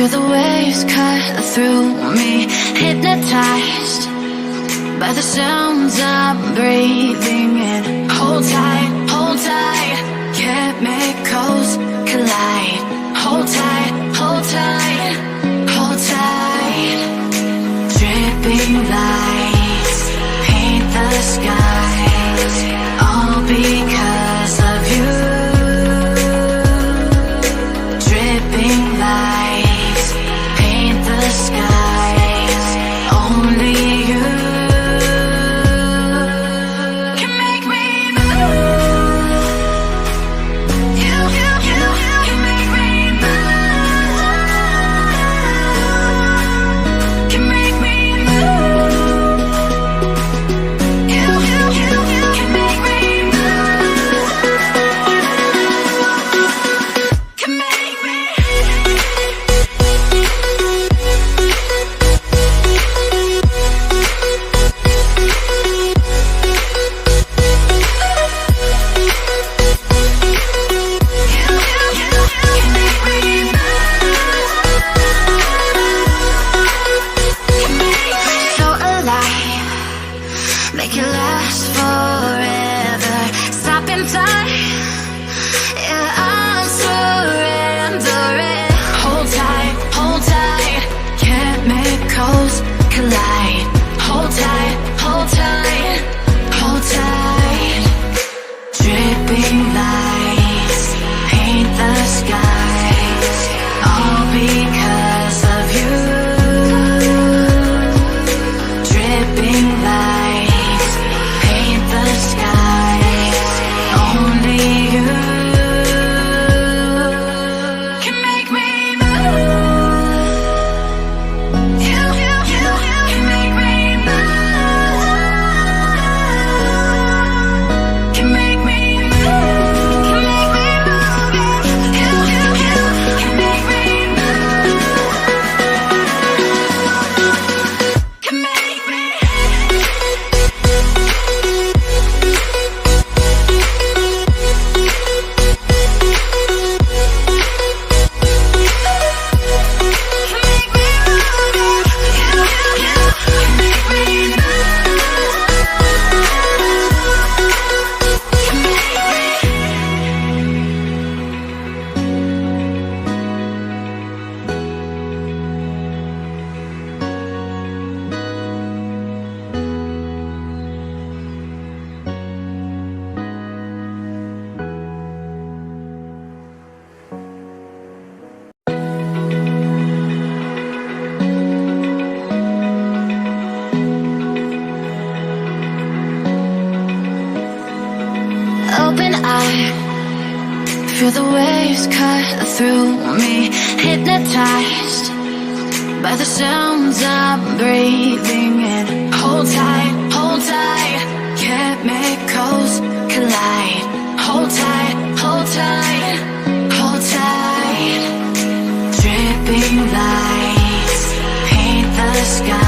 Feel the waves cut through me, hypnotized by the sounds I'm breathing in. Hold tight, chemicals collide. Hold tight, hold tight, hold tight. Dripping lights paint the skies, all because of you. Dripping lights paint the skies, only you can make me move. You can make me move. Can make me move. You can make me move. Can make me. So alive, make it last forever. Stop in time, yeah, I'm surrendering. Hold tight, chemicals collide. Hold tight, hold tight, hold tight. Dripping lights paint the skies, all because of you. Dripping lights paint the skies, only you can make me move. You can make me move. Can make me move. Can make me move. You can make me move. Can make me. Open eye, feel the waves cut through me, hypnotized by the sounds I'm breathing in. Hold tight, chemicals collide. Hold tight, hold tight, hold tight. Dripping lights paint the sky.